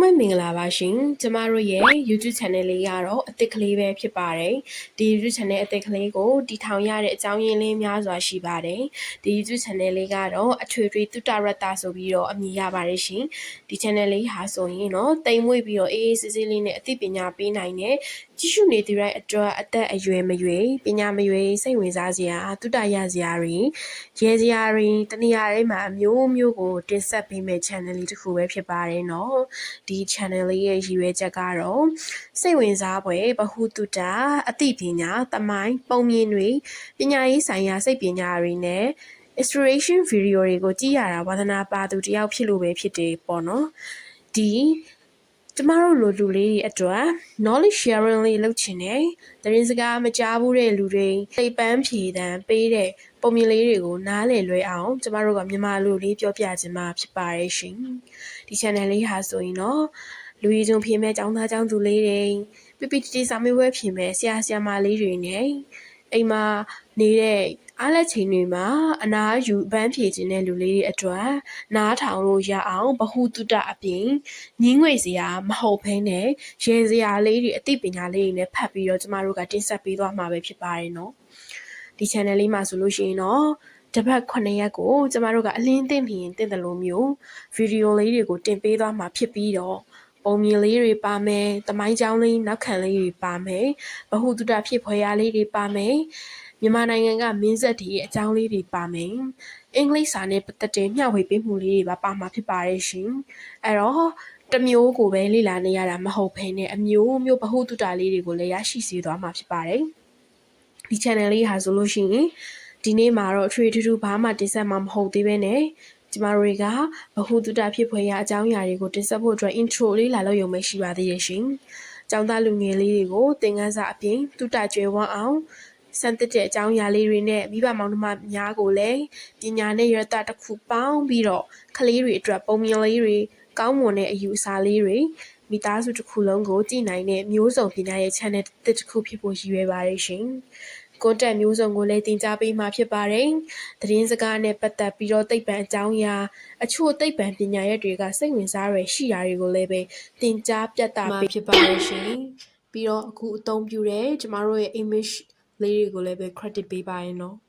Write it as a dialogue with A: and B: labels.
A: မင်္ဂလာပါရှင်ကျမတို့ရဲ့ YouTube channel လေးကတော့အသစ်ကလေးပဲဖြစ်ပါတယ်ဒီ YouTube channel အသစ်ကလေးကိုတည်ထောင်ရတဲ့အကြောင်းရင်းလေးများစွာရှိပါတယ်ဒီ YouTube channel လေးကတော့အထွေထွေတုတရတ္တဆိုပြီးတော့အမည်ရပါတယ်ရှင်ဒီ channel လေးဟာဆိုရင်တော့တိမ်မွေ့ပြီးတော့အေးအေးဆေးဆေးလေးနဲ့အသိပညာပေးနိုင်တဲ့ကြည့်ရှုနေသူတိုင်းအတွက်အသက်အရွယ်မရွေးပညာမရွေးစိတ်ဝင်စားစရာတုတရစရာတွေရဲစရာတွေတနေရာတိုင်းမှာအမျိုးမျိုးကိုတင်ဆက်ပေးမယ့် channel လေးတစ်ခုပဲဖြစ်ပါတယ်နော်ဒီ channel လေးရဲ့ရည်ရွယ်ချက်ကတော့စိတ်ဝင်စားဖွယ်ဗဟုသုတအသိပညာသမိုင်းပုံမြင်တွေပညာရေးဆိုင်ရာစိတ်ပညာတွေနဲ့ inspiration video တွေကိုကြည့်ရတာဝါသနာပါသူတယောက်ဖြစ်လို့ပဲဖြစ်တယ်ပေါ့နော်ဒီကျမတို့လူလေးတွေအတွက် knowledge sharing လေးလုပ်ချင်တယ်။သတင်းစကားမကြားဘူးတဲ့လူတွေစိတ်ပန်းဖြေတမ်းပေးတဲ့ပုံမြင်လေးတွေကိုနားလည်လွယ်အောင်ကျမတို့ကမြန်မာလူလေးပြောပြခြင်းမှာဖြစ်ပါရဲ့ရှင်။ဒီ channel လေးဟာဆိုရင်တော့လူကြီးစုံဖြေမဲ့ចောင်းသားចောင်းသူလေးတွေပြပြတီစာမေးပွဲဖြေမဲ့ဆရာဆရာမလေးတွေနဲ့အိမ်မှာနေတဲ့အားလက်ချိန်တွေမှာအနာယူပန်းဖြေခြင်းတဲ့လူလေးတွေအတွက်နားထောင်လို့ရအောင်ဗဟုသုတအပြင်ညင်းငွေစရာမဟုတ်ဘဲနဲ့ရဲစရာလေးတွေအသိပညာလေးတွေနဲ့ဖတ်ပြီးတော့ကျမတို့ကတင်ဆက်ပေးသွားမှာပဲဖြစ်ပါတယ်နော်ဒီ channel လေးမှာဆိုလို့ရှိရင်တော့တပတ်9ရက်ကိုကျမတို့ကအလင်းသိမ့်လျင်တင့်တယ်လို့မျိုးဗီဒီယိုလေးတွေကိုတင်ပေးသွားမှာဖြစ်ပြီးတော့ပုံမြင်လေးတွေပါမယ်တမိုင်းကြောင်းလေးနောက်ခံလေးတွေပါမယ်ဗဟုသုတဖြစ်ဖွယ်ရာလေးတွေပါမယ်မြန်မာနိုင်ငံကမင်းဆက်တွေရဲ့အကြောင်းလေးတွေပါမယ်အင်္ဂလိပ်စာနဲ့ပတ်သက်တဲ့မျှဝေပေးမှုလေးတွေပါမှာဖြစ်ပါတယ်ရှင်အဲ့တော့တမျိုးကိုပဲလေ့လာနေရတာမဟုတ်ဘဲနဲ့အမျိုးမျိုးဗဟုသုတလေးတွေကိုလည်းရရှိစေသွားမှာဖြစ်ပါတယ်ဒီ channel လေးဟာဆိုလို့ရှိရင်ဒီနေ့မှာတော့အထွေထူးဘာမှတင်ဆက်မှာမဟုတ်သေးပဲနဲ့ကျမတို့တွေကဗဟုသုတဖြစ်ဖွယ်ရာအကြောင်းအရာတွေကိုတင်ဆက်ဖို့အတွက် intro လေးလာလို့ရုံပဲရှိပါသေးရဲ့ရှင်။ကျောင်းသားလူငယ်လေးတွေကိုသင်ခန်းစာအပြင်တုတကျွဲဝမ်းအောင်စံတက်တဲ့အကြောင်းအရာလေးတွေနဲ့မိဘမောင်နှမများကိုလည်းပညာနဲ့ရတတစ်ခုပေါင်းပြီးတော့ကလေးတွေအတွက်ပုံမြင်လေးတွေကောင်းမွန်တဲ့အယူအဆလေးတွေမိသားစုတစ်ခုလုံးကိုကြည်နိုင်တဲ့မျိုးစုံပညာရဲ့ channel တစ်ခုဖြစ်ဖို့ရည်ရွယ်ပါတယ်ရှင်။ကွန်တက်မျိုးစုံကိုလည်းတင် जा ပေးမှာဖြစ်ပါတယ်။သတင်းစကားနဲ့ပတ်သက်ပြီးတော့သိပ္ပံအကြောင်းအရာအချို့သိပ္ပံပညာရပ်တွေကစိတ်ဝင်စားရရှိရာတွေကိုလည်းပဲတင် जा ပြသပေးဖြစ်ပါတယ်ရှင်။ပြီးတော့အခုအသုံးပြုတဲ့ကျမတို့ရဲ့ image လေးတွေကိုလည်းပဲ credit ပေးပါရနော်။